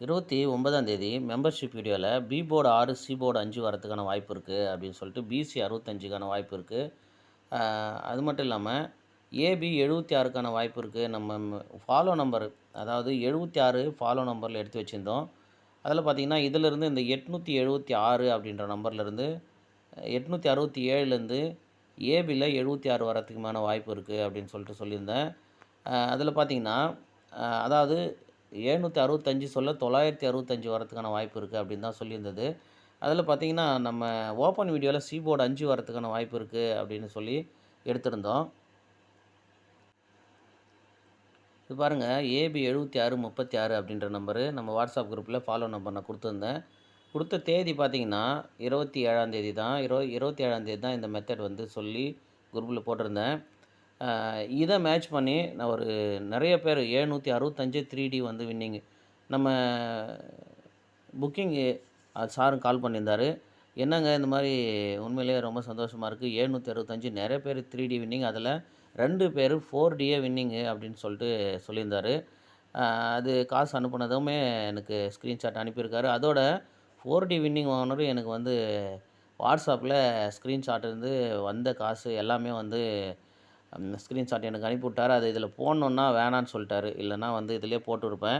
29ஆம் தேதி மெம்பர்ஷிப் வீடியோல B board 6, C board 5 வரதுக்கான வாய்ப்பு இருக்குது அப்படின்னு சொல்லிட்டு பிசி 65க்கான வாய்ப்பு இருக்குது. அது மட்டும் இல்லாமல் ஏபி 76க்கான வாய்ப்பு இருக்குது. நம்ம ஃபாலோ நம்பர் அதாவது 76 ஃபாலோ நம்பரில் எடுத்து வச்சுருந்தோம். அதில் பார்த்திங்கன்னா இதிலிருந்து இந்த 876 அப்படின்ற நம்பர்லேருந்து 867லேருந்து ஏபியில் 76 வரத்துக்குமான வாய்ப்பு இருக்குது அப்படின்னு சொல்லிட்டு சொல்லியிருந்தேன். அதில் பார்த்திங்கன்னா அதாவது 765 சொல்ல 965 வரதுக்கான வாய்ப்பு இருக்குது அப்படின்னு தான் சொல்லியிருந்தது. அதில் பார்த்தீங்கன்னா, நம்ம ஓப்பன் வீடியோவில் சி போர்டு 5 வரதுக்கான வாய்ப்பு இருக்குது அப்படின்னு சொல்லி எடுத்திருந்தோம். இது பாருங்கள், ஏபி 7636 அப்படின்ற நம்பரு நம்ம வாட்ஸ்அப் குரூப்பில் ஃபாலோ நம்பர் நான் கொடுத்துருந்தேன். கொடுத்த தேதி பார்த்தீங்கன்னா 27ஆம் தேதி தான். 27ஆம் தேதி தான் இந்த மெத்தட் வந்து சொல்லி குரூப்பில் போட்டிருந்தேன். இதை மேட்ச் பண்ணி நான் நிறைய பேர் 765 3D வந்து வின்னிங்கு. நம்ம புக்கிங்கு சாரும் கால் பண்ணியிருந்தார். என்னங்க இந்த மாதிரி உண்மையிலேயே ரொம்ப சந்தோஷமாக இருக்குது. 765 நிறைய பேர் 3D வின்னிங், அதில் 2 பேர் 4Dயே வின்னிங்கு அப்படின்னு சொல்லிட்டு சொல்லியிருந்தார். அது காசு அனுப்புனதுமே எனக்கு ஸ்க்ரீன்ஷாட் அனுப்பியிருக்காரு. அதோட 4D வின்னிங் வாங்கினரும் எனக்கு வந்து வாட்ஸ்அப்பில் ஸ்க்ரீன்ஷாட் இருந்து வந்த காசு எல்லாமே வந்து ஸ்க்ரீன்ஷாட் எனக்கு அனுப்பிவிட்டார். அது இதில் போடணுன்னா வேணான்னு சொல்லிட்டாரு. இல்லைனா வந்து இதிலே போட்டுருப்பேன்.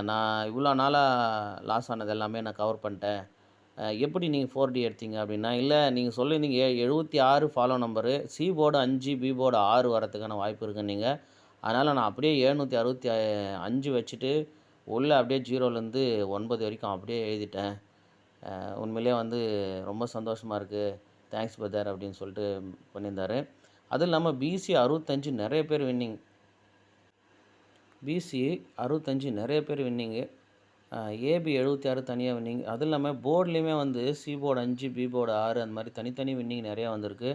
நான் இவ்வளோ நாளாக லாஸ் ஆனது எல்லாமே நான் கவர் பண்ணிட்டேன். எப்படி நீங்கள் 4D எடுத்தீங்க அப்படின்னா, இல்லை நீங்கள் சொல்லியிருந்தீங்க 76 follow number, C board 5, B board 6 வரதுக்கான வாய்ப்பு இருக்குன்னீங்க. அதனால் நான் அப்படியே 765 வச்சுட்டு உள்ளே அப்படியே 0லேருந்து 9 வரைக்கும் அப்படியே எழுதிட்டேன். உண்மையிலேயே வந்து ரொம்ப சந்தோஷமாக இருக்குது. தேங்க்ஸ் பிரதர் அப்படின்னு சொல்லிட்டு பண்ணியிருந்தார். அதுவும் இல்லாமல் பிசி 65 நிறைய பேர் வின்னிங். பிசி 65 நிறைய பேர் வின்னிங்கு. ஏபி 76 தனியாக வின்னிங். அதுவும் இல்லாமல் போர்ட்லேயுமே வந்து சி போர்டு 5, பி போர்டு 6 அந்த மாதிரி தனித்தனி வின்னிங் நிறையா வந்திருக்கு.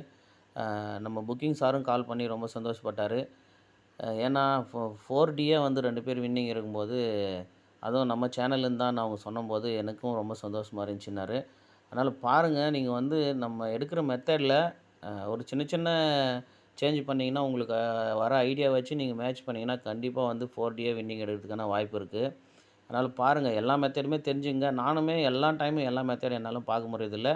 நம்ம புக்கிங் சாரும் கால் பண்ணி ரொம்ப சந்தோஷப்பட்டார். ஏன்னா 4Dயே வந்து 2 பேர் வின்னிங் இருக்கும்போது, அதுவும் நம்ம சேனல்லேருந்து தான் அவங்க சொன்னபோது எனக்கும் ரொம்ப சந்தோஷமாக இருந்துச்சுன்னாரு. அதனால் பாருங்கள், நீங்கள் வந்து நம்ம எடுக்கிற மெத்தடில் ஒரு சின்ன சின்ன சேஞ்ச் பண்ணிங்கன்னா உங்களுக்கு வர ஐடியா வச்சு நீங்கள் மேட்ச் பண்ணிங்கன்னா கண்டிப்பாக வந்து 4Dயே வின்னிங் எடுக்கிறதுக்கான வாய்ப்பு இருக்குது. அதனால் பாருங்கள், எல்லா மெத்தடுமே தெரிஞ்சுங்க. நானுமே எல்லா டைமும் எல்லா மெத்தடும் என்னாலும் பார்க்க முடியறதில்ல.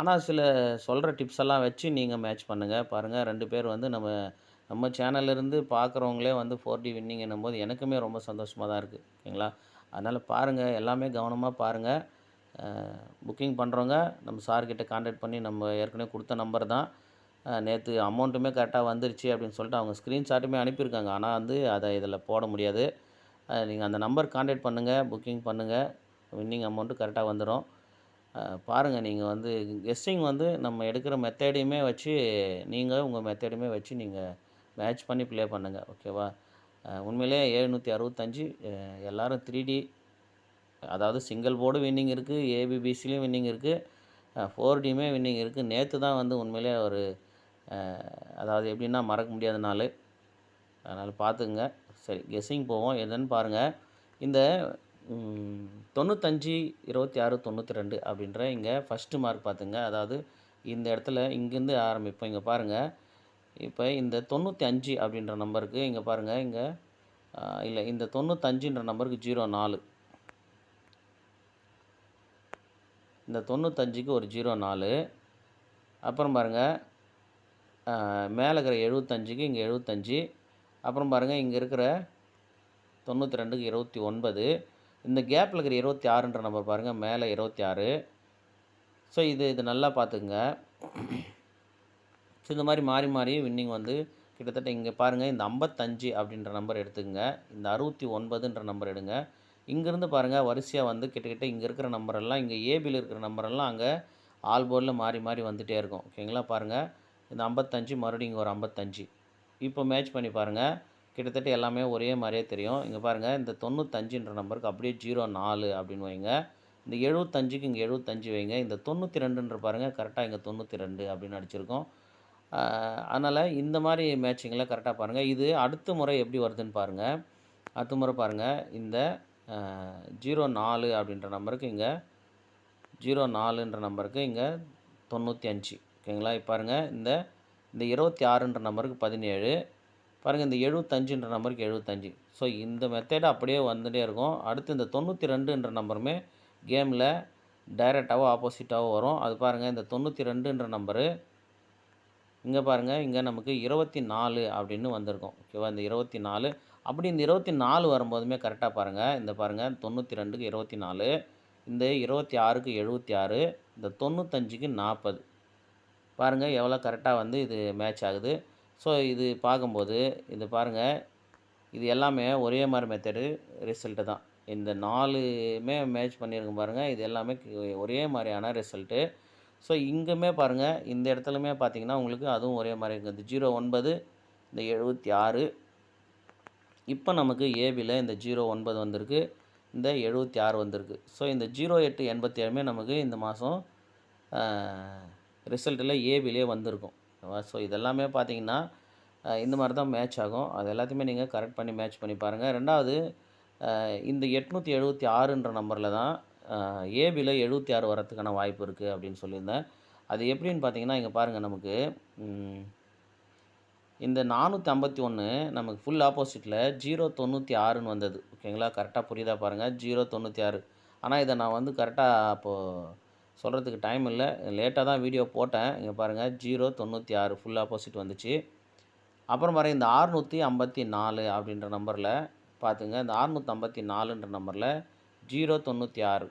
ஆனால் சில சொல்கிற டிப்ஸ் எல்லாம் வச்சு நீங்கள் மேட்ச் பண்ணுங்கள். பாருங்கள், 2 பேர் வந்து நம்ம சேனல்லேருந்து பார்க்குறவங்களே வந்து 4D வின்னிங் என்னும்போது எனக்குமே ரொம்ப சந்தோஷமாக தான் இருக்குது. ஓகேங்களா? அதனால் பாருங்கள், எல்லாமே கவனமாக பாருங்கள். புக்கிங் பண்ணுறவங்க நம்ம சார்கிட்ட கான்டாக்ட் பண்ணி, நம்ம ஏற்கனவே கொடுத்த நம்பர் தான். நேற்று அமௌண்ட்டுமே கரெக்டாக வந்துருச்சு அப்படின்னு சொல்லிட்டு அவங்க ஸ்க்ரீன்ஷாட்டுமே அனுப்பியிருக்காங்க. ஆனால் வந்து அதை இதில் போட முடியாது. நீங்கள் அந்த நம்பர் கான்டாக்ட் பண்ணுங்கள், புக்கிங் பண்ணுங்கள். வின்னிங் அமௌண்ட்டு கரெக்டாக வந்துடும். பாருங்கள், நீங்கள் வந்து கெஸ்ஸிங் வந்து நம்ம எடுக்கிற மெத்தடையுமே வச்சு நீங்கள் உங்கள் மெத்தடையுமே வச்சு நீங்கள் மேட்ச் பண்ணி ப்ளே பண்ணுங்கள். ஓகேவா? உண்மையிலேயே 765 எல்லோரும் 3D, அதாவது சிங்கிள் போர்டு வின்னிங் இருக்குது, ஏபிபிசிலையும் வின்னிங் இருக்குது, 4Dயுமே வின்னிங் இருக்குது. நேற்று தான் வந்து உண்மையிலே ஒரு அதாவது எப்படின்னா மறக்க முடியாத நாள். அதனால் பார்த்துக்குங்க. சரி, கெஸ்ஸிங் போவோம். என்னன்னு பாருங்கள். இந்த 95, 26, 92 அப்படின்ற இங்கே ஃபஸ்ட்டு மார்க் பார்த்துங்க. அதாவது இந்த இடத்துல இங்கேருந்து ஆரம்பிப்போம். இங்கே பாருங்கள், இப்போ இந்த 95 அப்படின்ற நம்பருக்கு இங்கே பாருங்கள், இங்கே இல்லை, இந்த 95ன்ற நம்பருக்கு 04, இந்த 95க்கு ஒரு 04. அப்புறம் பாருங்கள், மேலே இருக்கிற 75க்கு இங்கே 75. அப்புறம் பாருங்கள், இங்கே இருக்கிற 92க்கு 29. இந்த கேப்பில் இருக்கிற 26ன்ற நம்பர் பாருங்கள், மேலே 26. ஸோ இது நல்லா பார்த்துக்குங்க. ஸோ இந்த மாதிரி மாறி மாறி வின்னிங் வந்து கிட்டத்தட்ட இங்கே பாருங்கள், இந்த 55 அப்படின்ற நம்பர் எடுத்துக்கங்க. இந்த 69ன்ற நம்பர் எடுங்க. இங்கேருந்து பாருங்கள், வரிசையாக வந்து கிட்டத்தட்ட இங்கே இருக்கிற நம்பரெல்லாம், இங்கே ஏபியில் இருக்கிற நம்பரெல்லாம் அங்கே ஆல் போர்டில் மாறி மாறி வந்துகிட்டே இருக்கும். ஓகேங்களா? பாருங்கள், இந்த 55 மறுபடியும் இங்கே ஒரு 55. இப்போ மேட்ச் பண்ணி பாருங்கள், கிட்டத்தட்ட எல்லாமே ஒரே மாதிரியே தெரியும். இங்கே பாருங்கள், இந்த 95ன்ற நம்பருக்கு அப்படியே 04 அப்படின்னு வைங்க. இந்த 75க்கு இங்கே 75 வைங்க. இந்த 92ன்ற பாருங்கள், கரெக்டாக இங்கே 92 அப்படின்னு அடிச்சிருக்கோம். அதனால் இந்த மாதிரி மேட்சிங்கில் கரெக்டாக பாருங்கள். இது அடுத்த முறை எப்படி வருதுன்னு பாருங்கள். அடுத்த முறை பாருங்கள், இந்த 04 அப்படின்ற நம்பருக்கு இங்கே 04ன்ற நம்பருக்கு இங்கே 95. ஓகேங்களா? இப்போ பாருங்கள், இந்த 26ன்ற நம்பருக்கு 17, பாருங்கள் இந்த 75ன்ற நம்பருக்கு 75. ஸோ இந்த மெத்தேடு அப்படியே வந்துட்டே இருக்கும். அடுத்து இந்த 92ன்ற நம்பருமே கேமில் டைரெக்டாவோ ஆப்போசிட்டாவோ வரும். அது பாருங்கள் இந்த 92ன்ற நம்பரு இங்கே பாருங்கள், இங்கே நமக்கு 24 அப்படின்னு வந்திருக்கும். ஓகேவா? இந்த 24 அப்படி இந்த 24 வரும்போதுமே கரெக்டாக பாருங்கள். இந்த பாருங்கள் 92க்கு 24, இந்த 26க்கு 76, இந்த 95க்கு 40. பாருங்கள் எவ்வளோ கரெக்டாக வந்து இது மேட்ச் ஆகுது. ஸோ இது பார்க்கும்போது இது பாருங்கள், இது எல்லாமே ஒரே மாதிரி மெத்தடு ரிசல்ட்டு தான். இந்த 4மே மேட்ச் பண்ணியிருக்கும் பாருங்கள். இது எல்லாமே ஒரே மாதிரியான ரிசல்ட்டு. ஸோ இங்குமே பாருங்கள், இந்த இடத்துலயுமே பார்த்தீங்கன்னா உங்களுக்கு அதுவும் ஒரே மாதிரி இருக்குது. இந்த 09, இந்த 76. இப்போ நமக்கு ஏபியில் இந்த 09 வந்திருக்கு, இந்த 76 வந்திருக்கு. ஸோ இந்த 08, 87மே நமக்கு இந்த மாதம் ரிசல்ட்டில் ஏபிலே வந்திருக்கும். ஓகேவா? ஸோ இதெல்லாமே பார்த்தீங்கன்னா இந்த மாதிரி தான் மேட்ச் ஆகும். அது எல்லாத்தையுமே நீங்கள் கரெக்ட் பண்ணி மேட்ச் பண்ணி பாருங்கள். ரெண்டாவது இந்த 876ன்ற நம்பரில் தான் ஏபியில் 76 வரத்துக்கான வாய்ப்பு இருக்குது அப்படின்னு சொல்லியிருந்தேன். அது எப்படின்னு பார்த்தீங்கன்னா, இங்கே பாருங்கள் நமக்கு இந்த 451 நமக்கு ஃபுல் ஆப்போசிட்டில் 096ன்னு வந்தது. ஓகேங்களா? கரெக்டாக புரியுதா பாருங்கள், 096. ஆனால் இதை நான் வந்து கரெக்டாக அப்போது சொல்கிறதுக்கு டைம் இல்லை, லேட்டாக தான் வீடியோ போட்டேன். இங்கே பாருங்கள் 096 ஃபுல் ஆப்போசிட் வந்துச்சு. அப்புறம் பாருங்கள் இந்த 654 அப்படின்ற நம்பரில் பார்த்துங்க, இந்த 654ன்ற நம்பரில் 096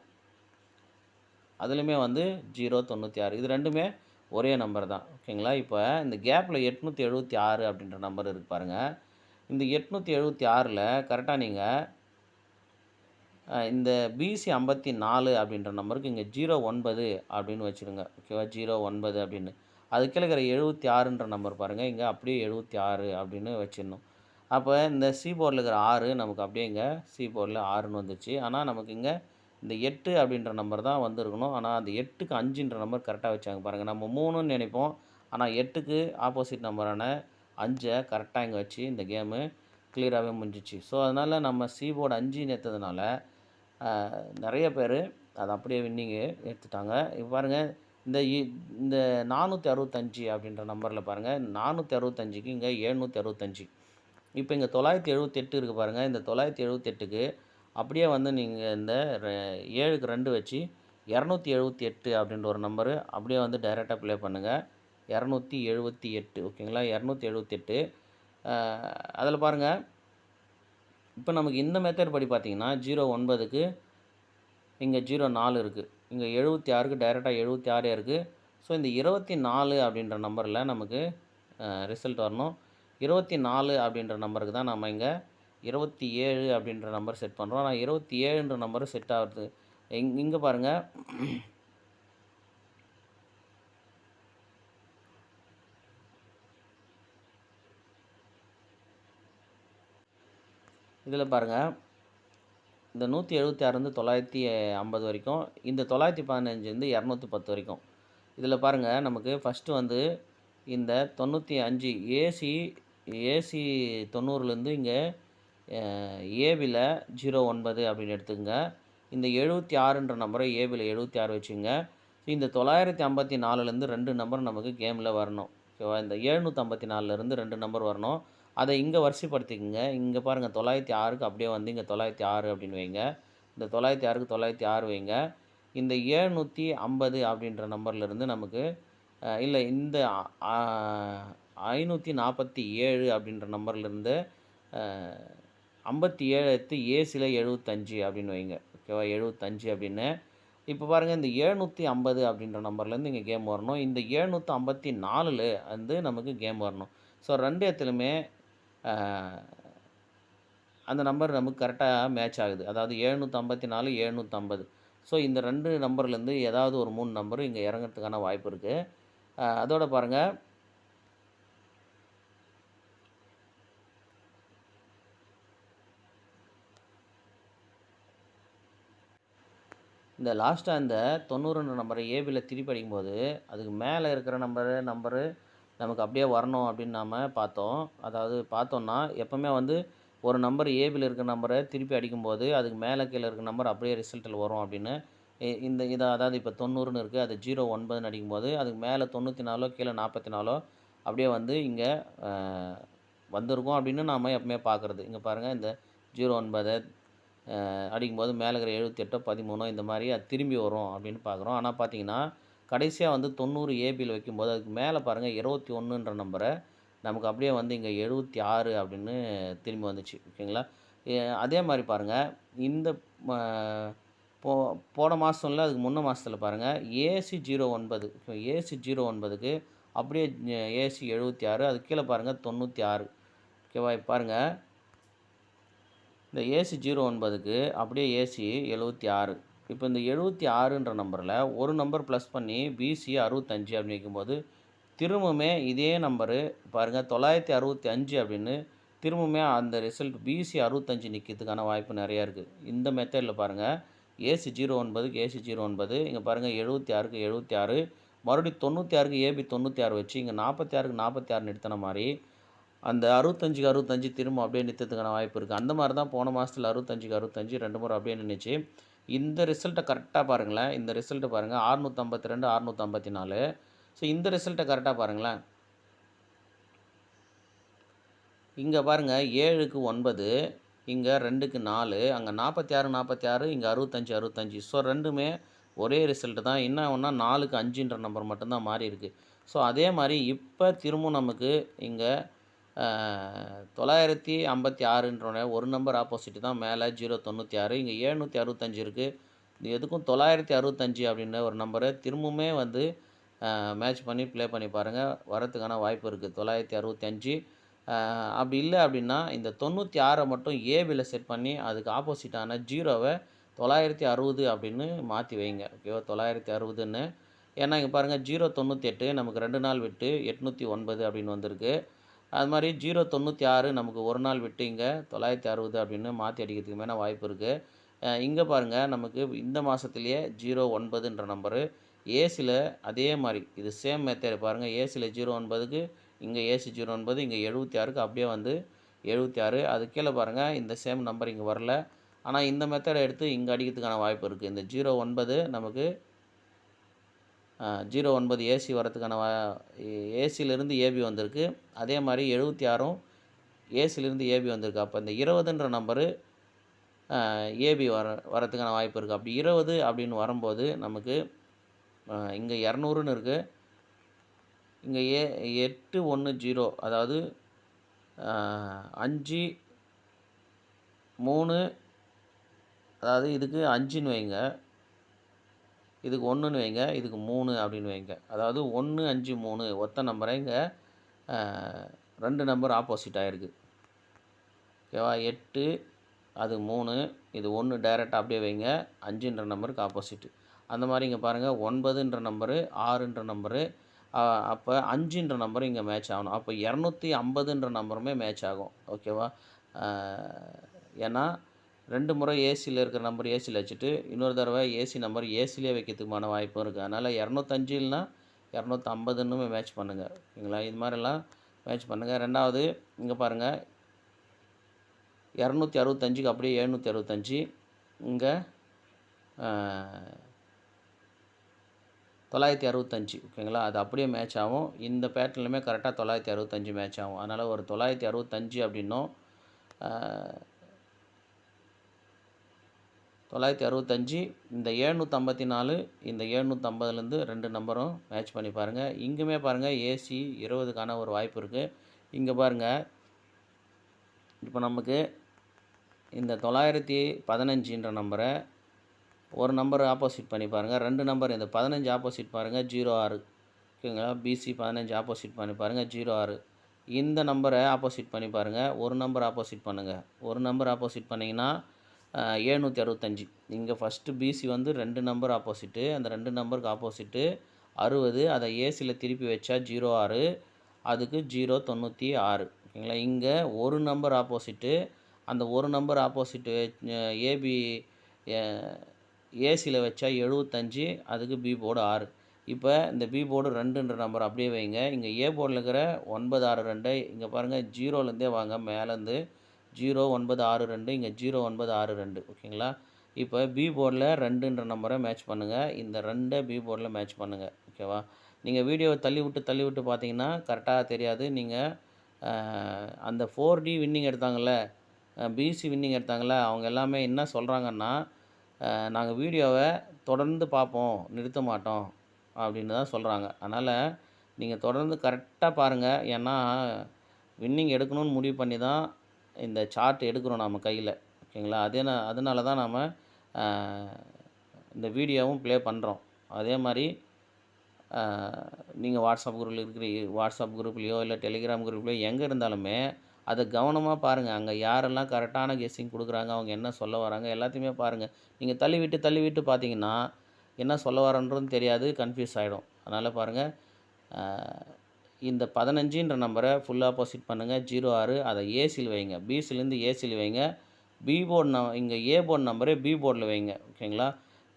அதுலேயுமே வந்து 096. இது ரெண்டுமே ஒரே நம்பர் தான். ஓகேங்களா? இப்போ இந்த கேப்பில் 876 அப்படின்ற நம்பர் இருக்குது பாருங்கள். இந்த 876ல் கரெக்டாக நீங்கள் இந்த பிசி 54 அப்படின்ற நம்பருக்கு இங்கே 09 அப்படின்னு வச்சுருங்க. ஓகேவா? 09 அப்படின்னு. அது கீழே இருக்கிற 76ன்ற நம்பர் பாருங்கள், இங்கே அப்படியே 76 அப்படின்னு வச்சிடணும். அப்போ இந்த சி போர்டில் இருக்கிற 6 நமக்கு அப்படியே இங்கே சி போர்டில் 6ன்னு வந்துச்சு. ஆனால் நமக்கு இங்கே இந்த 8 அப்படின்ற நம்பர் தான் வந்திருக்கணும். ஆனால் அந்த 8க்கு 5ன்ற நம்பர் கரெக்டாக வச்சாங்க பாருங்கள். நம்ம 3ன்னு நினைப்போம், ஆனால் 8க்கு ஆப்போசிட் நம்பரான 5 கரெக்டாக இங்கே வச்சு இந்த கேமு கிளியராகவே முடிஞ்சிச்சு. ஸோ அதனால் நம்ம சி போர்டு 5 ஏற்றதுனால நிறைய பேர் அதை அப்படியே வின்னிங்கு எடுத்துட்டாங்க. இப்போ பாருங்கள் இந்த 465 அப்படின்ற நம்பரில் பாருங்கள், 465க்கு இங்கே 765. இப்போ இங்கே 978 இருக்குது பாருங்கள். இந்த 978க்கு அப்படியே வந்து நீங்கள் இந்த 7க்கு 2 வச்சு 278 அப்படின்ற ஒரு நம்பரு அப்படியே வந்து டைரெக்டாக ப்ளே பண்ணுங்கள். 278. ஓகேங்களா? 278. அதில் பாருங்கள், இப்போ நமக்கு இந்த மெத்தட் படி பார்த்தீங்கன்னா 09க்கு இங்கே 04 இருக்குது. இங்கே 76க்கு டைரெக்டாக 76 இருக்குது. ஸோ இந்த 24 அப்படின்ற நம்பரில் நமக்கு ரிசல்ட் வரணும். 24 அப்படின்ற நம்பருக்கு தான் நம்ம இங்கே 27 அப்படின்ற நம்பர் செட் பண்ணுறோம். ஆனால் 27ன்ற நம்பர் செட் ஆகுது. இங்கே பாருங்கள், இதில் பாருங்கள், இந்த 176 950 வரைக்கும், இந்த 915 210 வரைக்கும். இதில் பாருங்கள், நமக்கு ஃபஸ்ட்டு வந்து இந்த 95 ஏசி 90லேருந்து இங்கே ஏபியில் 09 அப்படின்னு எடுத்துக்கங்க. இந்த 76ன்ற நம்பரை ஏபியில் 76 வச்சுங்க. இந்த 954லேருந்து 2 நம்பர் நமக்கு கேமில் வரணும். ஓகேவா? இந்த 754லேருந்து 2 நம்பர் வரணும். அதை இங்கே வரிசைப்படுத்திக்கங்க. இங்கே பாருங்கள் 906க்கு அப்படியே வந்து இங்கே 906 அப்படின்னு வைங்க. இந்த 906க்கு 906 வைங்க. இந்த 750 அப்படின்ற நம்பர்லேருந்து நமக்கு இல்லை, இந்த 547 அப்படின்ற நம்பர்லேருந்து 57 எடுத்து ஏசியில் 75 அப்படின்னு வைங்க. ஓகேவா? 75 அப்படின்னு. இப்போ பாருங்கள், இந்த 750 அப்படின்ற நம்பர்லேருந்து இங்கே கேம் வரணும். இந்த 754ல் வந்து நமக்கு கேம் வரணும். ஸோ 2 இடத்துலையுமே அந்த நம்பர் நமக்கு கரெக்டாக மேட்ச் ஆகுது. அதாவது 754, 750. ஸோ இந்த 2 நம்பர்லேருந்து ஏதாவது ஒரு 3 நம்பர் இங்கே இறங்கிறதுக்கான வாய்ப்பு இருக்குது. அதோட பாருங்கள், இந்த லாஸ்ட்டாக இந்த 90ன்ற நம்பரை ஏபியில் திருப்பி அடிக்கும்போது அதுக்கு மேலே இருக்கிற நம்பரு நமக்கு அப்படியே வரணும் அப்படின்னு நாம் பார்த்தோம். அதாவது பார்த்தோன்னா எப்போவுமே வந்து ஒரு நம்பர் ஏபியில் இருக்கிற நம்பரை திருப்பி அடிக்கும்போது அதுக்கு மேலே கீழே இருக்கிற நம்பர் அப்படியே ரிசல்ட்டில் வரும் அப்படின்னு. இதை அதாவது இப்போ 90ன்னு இருக்குது, அது 09ன்னு அடிக்கும்போது அதுக்கு மேலே 94 கீழே 44 அப்படியே வந்து இங்கே வந்திருக்கும் அப்படின்னு நாம எப்பவுமே பார்க்குறது. இங்க பாருங்க இந்த 09 அடிக்கும்போது மேல இருக்கிற 78 13 இந்த மாரி அது திரும்பி வரும் அப்படின்னு பார்க்குறோம். ஆனா பார்த்தீங்கன்னா, கடைசியா வந்து 90 ஏபில வைக்கும்போது அதுக்கு மேல பாருங்க 21ன்ற நம்பர நமக்கு அப்படியே வந்து இங்க 76 அப்படின்னு திரும்பி வந்துச்சு. ஓகேங்களா? அதே மாரி பாருங்க, இந்த ம போ போன மாசம் இல்ல, அதுக்கு முன்ன மாசத்துல பாருங்க, ஏசி 09 ஏசி 09க்கு அப்படியே ஏசி 76 அதுக்கு கீழ பாருங்க 96 ஓகேவா? இப்ப பாருங்க, இந்த ஏசி 09க்கு அப்படியே ஏசி 76 இப்ப இந்த 76ன்ற நம்பர்ல ஒரு நம்பர் ப்ளஸ் பண்ணி பிசி 65 அப்படின்னு வைக்கும்போது, திரும்பவுமே இதே நம்பரு பாருங்க 965 அப்படின்னு திரும்பவுமே அந்த ரிசல்ட் பிசி 65 நிக்கிறதுக்கான வாய்ப்பு நெறையா இருக்கு. இந்த மெத்தட்ல பாருங்க, ஏசி 09க்கு ஏசி 09 இங்க பாருங்க 76க்கு 76 மறுபடியும் 96க்கு ஏபி 96 வச்சு இங்க 46க்கு 46 நிறுத்துன மாரி, அந்த 65க்கு 65 திரும்ப அப்படியே நிறுத்தறதுக்கான வாய்ப்பு இருக்கு. அந்த மாரி தான் போன மாசத்துல 65க்கு 65 2 முறை அப்படியே நின்னுச்சு. இந்த ரிசல்ட்ட கரெக்ட்டா பாருங்களேன். இந்த ரிசல்ட்ட பாருங்க 652, 654 ஸோ இந்த ரிசல்ட்ட கரெக்ட்டா பாருங்களேன். இங்க பாருங்க 7க்கு 9 இங்க 2க்கு 4 அங்க 46, 46 இங்க 65, 65 ஸோ 2மே ஒரே ரிசல்ட் தான். என்ன ஒண்ணா 4க்கு 5ன்ற நம்பர் மட்டும் தான் மாறியிருக்கு. ஸோ அதே மாரி இப்ப திரும்பவும் நமக்கு இங்க 956ன்ற ஒரு நம்பர் ஆப்போசிட் தான் மேல 096 இங்க 765 இருக்கு. இது எதுக்கும் 965 அப்படின்ற ஒரு நம்பர திரும்பவுமே வந்து மேட்ச் பண்ணி ப்ளே பண்ணி பாருங்க. வரதுக்கான வாய்ப்பு இருக்கு. 965 அப்படி இல்ல அப்படின்னா, இந்த 96 மட்டும் ஏபில செட் பண்ணி அதுக்கு ஆப்போசிட்டான 0வ 960 அப்படின்னு மாத்தி வைங்க. ஓகேவா? 960ன்னு. ஏன்னா இங்க பாருங்க 098 நமக்கு 2 நாள் விட்டு 809 அப்படின்னு வந்திருக்கு. அது மாரி 096 நமக்கு 1 நாள் விட்டு இங்க 960 அப்படின்னு மாத்தி அடிக்கிறதுக்கு வேணா வாய்ப்பு இருக்கு. இங்க பாருங்க நமக்கு இந்த மாசத்திலேயே 09ன்ற நம்பரு ஏசில அதே மாரி இது சேம் மெத்தேட் பாருங்க. ஏசில 09க்கு இங்க ஏசி 09 இங்க 76க்கு அப்படியே வந்து 76 அதுக்கு கீழ பாருங்க இந்த சேம் நம்பர் இங்க வரல. ஆனா இந்த மெத்தேட எடுத்து இங்க அடிக்கிறதுக்கான வாய்ப்பு இருக்கு. இந்த 09 நமக்கு 09 ஏசி வரதுக்கான ஏசிலிருந்து ஏபி வந்திருக்கு. அதே மாரி 76ம் ஏசிலிருந்து ஏபி வந்திருக்கு. அப்ப இந்த 20ன்ற நம்பரு ஏபி வரதுக்கான வாய்ப்பு இருக்கு. அப்படி 20 அப்படின்னு வரும்போது நமக்கு இங்க 200ன்னு இருக்கு. இங்க 810 அதாவது 5, 3 அதாவது இதுக்கு 5ன்னு வைங்க. இதுக்கு 1ன்னு வைங்க. இதுக்கு 3 அப்படின்னு வைங்க. அதாவது 1, 5, 3 ஒத்த நம்பர இங்க 2 நம்பர் ஆப்போசிட் ஆயிருக்கு. ஓகேவா? 8 அது 3 இது 1 டைரக்ட்டா அப்படியே வைங்க. 5ன்ற நம்பருக்கு ஆப்போசிட். அந்த மாரி இங்க பாருங்க 9ன்ற நம்பரு, 6ன்ற நம்பரு அப்ப 5ன்ற நம்பர் இங்க மேட்ச் ஆகணும். அப்ப 250ன்ற நம்பருமே மேட்ச் ஆகும். ஓகேவா? ஏன்னா 2 முறை ஏசில இருக்கிற நம்பர் ஏசில வச்சுட்டு, இன்னொரு தடவ ஏசி நம்பர் ஏசிலேயே வைக்கிறதுக்கான வாய்ப்பும் இருக்கு. அதனால 205 இல்லன்னா 250ன்னுமே மேட்ச் பண்ணுங்க. ஓகேங்களா? இது மாரிலாம் மேட்ச் பண்ணுங்க. 2வது இங்க பாருங்க 265க்கு அப்படியே 765 இங்க 965 ஓகேங்களா? அது அப்படியே மேட்ச் ஆகும். இந்த பேட்டர்ன்லயுமே கரெக்ட்டா 965 மேட்ச் ஆகும். அதனால ஒரு 965 அப்படின்னும் 965 இந்த 754 இந்த 750லேருந்து 2 நம்பரும் மேட்ச் பண்ணி பாருங்க. இங்குமே பாருங்க ஏசி 20க்கான ஒரு வாய்ப்பு இருக்கு. இங்க பாருங்க, இப்ப நமக்கு இந்த 915ன்ற நம்பர ஒரு நம்பர் ஆப்போசிட் பண்ணி பாருங்க. 2 நம்பர் இந்த 15 ஆப்போசிட் பாருங்க 06 ஓகேங்களா? பிசி 15 ஆப்போசிட் பண்ணி பாருங்க 06 இந்த நம்பர ஆப்போசிட் பண்ணி பாருங்க. ஒரு நம்பர் ஆப்போசிட் பண்ணுங்க. ஒரு நம்பர் ஆப்போசிட் பண்ணீங்கன்னா 765 இங்க ஃபர்ஸ்ட் பிசி வந்து 2 நம்பர் ஆப்போசிட். அந்த 2 நம்பருக்கு ஆப்போசிட் 60 அத ஏசில திருப்பி வச்சா 06 அதுக்கு 096 ஓகேங்களா? இங்க ஒரு நம்பர் ஆப்போசிட் அந்த ஒரு நம்பர் ஆப்போசிட் ஏபி ஏசில வச்சா 75 அதுக்கு பி போர்டு 6 இப்ப இந்த பி போர்டு 2ன்ற நம்பர் அப்படியே வைங்க. இங்க ஏ போர்டுல இருக்கிற 962 இங்க பாருங்க 0லேருந்தே வாங்க மேலேருந்து 0962 இங்க 0962 ஓகேங்களா? இப்ப பி போர்டுல 2ன்ற நம்பர மேட்ச் பண்ணுங்க. இந்த 2 பி போர்டுல மேட்ச் பண்ணுங்க. ஓகேவா? நீங்க வீடியோவ தள்ளி விட்டு பார்த்தீங்கன்னா கரெக்ட்டா தெரியாது. நீங்க அந்த 4D வின்னிங் எடுத்தாங்கல்ல, பிசி வின்னிங் எடுத்தாங்கல்ல, அவங்க எல்லாமே என்ன சொல்கிறாங்கன்னா, நாங்கள் வீடியோவை தொடர்ந்து பார்ப்போம், நிறுத்த மாட்டோம் அப்படின்னு தான் சொல்கிறாங்க. அதனால் நீங்கள் தொடர்ந்து கரெக்டாக பாருங்கள். ஏன்னா வின்னிங் எடுக்கணும்னு முடிவு பண்ணி தான் இந்த சார்ட் எடுக்கிறோம் நம்ம கையில். ஓகேங்களா? அதனால தான் நாம் இந்த வீடியோவும் ப்ளே பண்ணுறோம். அதே மாதிரி நீங்கள் வாட்ஸ்அப் குரூப்லேயோ இல்லை டெலிகிராம் குரூப்லேயோ எங்கே இருந்தாலுமே அதை கவனமாக பாருங்கள். அங்கே யாரெல்லாம் கரெக்டான கெஸ்ஸிங் கொடுக்குறாங்க, அவங்க என்ன சொல்ல வராங்க எல்லாத்தையுமே பாருங்கள். நீங்கள் தள்ளி விட்டு பார்த்தீங்கன்னா என்ன சொல்ல வரன்றதும் தெரியாது, கன்ஃபியூஸ் ஆகிடும். அதனால் பாருங்கள், இந்த 15ன்ற நம்பரை ஃபுல் ஆப்போசிட் பண்ணுங்கள். 06 அதை ஏசியில் வைங்க. பிசிலேருந்து ஏசியில் வைங்க. பி போர்டு இங்கே ஏ போர்டு நம்பரு பி போர்டில் வைங்க. ஓகேங்களா?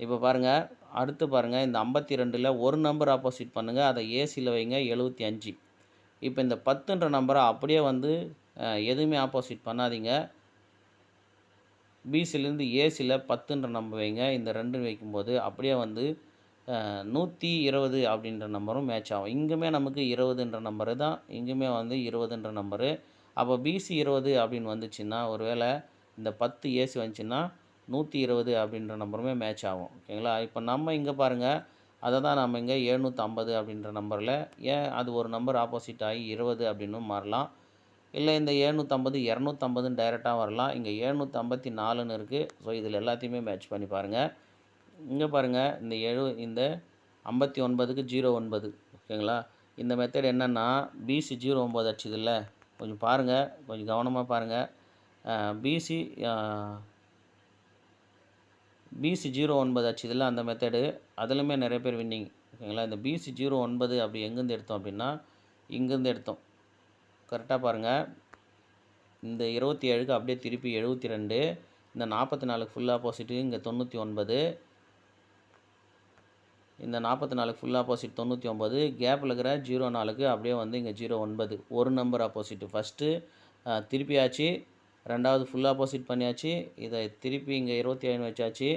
இப்போ பாருங்கள், அடுத்து பாருங்கள், இந்த 52ல் ஒரு நம்பர் ஆப்போசிட் பண்ணுங்கள். அதை ஏசியில் வைங்க 75. இப்போ இந்த 10ன்ற நம்பரை அப்படியே வந்து எதுவுமே ஆப்போசிட் பண்ணாதீங்க. பிசிலேருந்து ஏசியில் 10ன்ற நம்பர் வைங்க. இந்த 2 வைக்கும்போது அப்படியே வந்து 120 அப்படின்ற நம்பரும் மேட்ச் ஆகும். இங்குமே நமக்கு 20ன்ற நம்பரு தான், இங்குமே வந்து 20ன்ற நம்பரு. அப்போ பிசி 20 அப்படின்னு வந்துச்சுன்னா, ஒருவேளை இந்த 10 ஏசி வந்துச்சுன்னா 120 அப்படின்ற நம்பருமே மேட்ச் ஆகும். ஓகேங்களா? இப்போ நம்ம இங்கே பாருங்கள், அதை தான் நம்ம இங்கே 750 அப்படின்ற நம்பரில் அது ஒரு நம்பர் ஆப்போசிட் ஆகி 20 அப்படின்னு மாறலாம். இல்லை இந்த 750 250ன்னு டைரெக்டாக வரலாம். இங்கே 754ன்னு இருக்குது. ஸோ இதில் எல்லாத்தையுமே மேட்ச் பண்ணி பாருங்கள். இங்கே பாருங்கள், இந்த 59க்கு 09. ஓகேங்களா? இந்த மெத்தட் என்னென்னா, பிசி 09 அடிச்சதில்ல, கொஞ்சம் பாருங்கள், கொஞ்சம் கவனமாக பாருங்கள். பிசி 09 அடிச்சதில்ல அந்த மெத்தடு, அதுலேயுமே நிறைய பேர் வின்னிங். ஓகேங்களா? இந்த பிசி 09 அப்படி எங்கேருந்து எடுத்தோம் அப்படின்னா, இங்கேருந்து எடுத்தோம். கரெக்டாக பாருங்கள், இந்த 27க்கு அப்படியே திருப்பி 72, இந்த 44க்கு ஃபுல் ஆப்போசிட்டு இங்கே 99, இந்த 44க்கு ஃபுல் ஆப்போசிட் 99, கேப்பில் இருக்கிற 04க்கு அப்படியே வந்து இங்கே 09 ஒரு நம்பர் ஆப்போசிட்டு. ஃபஸ்ட்டு திருப்பியாச்சு, ரெண்டாவது ஃபுல் ஆப்போசிட் பண்ணியாச்சு, இதை திருப்பி இங்கே 27 வச்சாச்சு.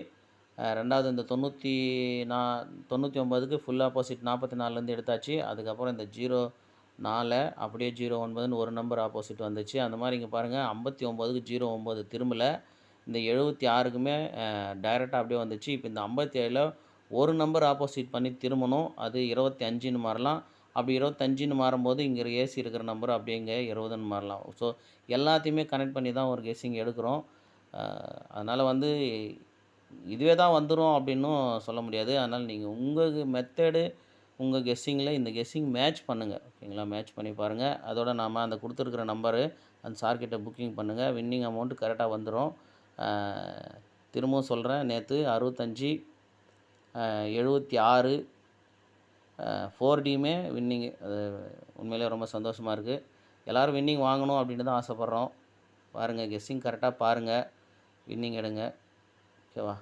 ரெண்டாவது இந்த 99க்கு ஃபுல் ஆப்போசிட் 44லேருந்து எடுத்தாச்சு. அதுக்கப்புறம் இந்த 04 அப்படியே 09ன்னு ஒரு நம்பர் ஆப்போசிட் வந்துச்சு. அந்த மாதிரி இங்கே பாருங்கள், 59க்கு 09 திரும்பலை. இந்த 76க்குமே டைரெக்டாக அப்படியே வந்துச்சு. இப்போ இந்த 57ல் ஒரு நம்பர் ஆப்போசிட் பண்ணி திரும்பணும். அது 25ன்னு மாறலாம். அப்படி 25ன்னு மாறும்போது இங்கே ஏசி இருக்கிற நம்பர் அப்படியே இங்கே 20ன்னு மாறலாம். ஸோ எல்லாத்தையுமே கனெக்ட் பண்ணி தான் ஒரு கெஸ்ஸிங் எடுக்கிறோம். அதனால் வந்து இதுவே தான் வந்துடும் அப்படின்னும் சொல்ல முடியாது. அதனால் நீங்கள் உங்கள் மெத்தடு, உங்கள் கெஸ்ஸிங்கில் இந்த கெஸ்ஸிங் மேட்ச் பண்ணுங்கள். ஓகேங்களா? மேட்ச் பண்ணி பாருங்கள். அதோட நாம் அந்த கொடுத்துருக்குற நம்பரு அந்த சார்கிட்ட புக்கிங் பண்ணுங்கள். வின்னிங் அமௌண்ட்டு கரெக்டாக வந்துடும். திரும்பவும் சொல்கிறேன், நேற்று 65, 76 4Dயுமே வின்னிங்கு. அது உண்மையிலே ரொம்ப சந்தோஷமாக இருக்குது. எல்லோரும் வின்னிங் வாங்கணும் அப்படின்னு தான் ஆசைப்பட்றோம். பாருங்கள், கெஸ்ஸிங் கரெக்டாக பாருங்கள், வின்னிங் எடுங்க. ஓகேவா?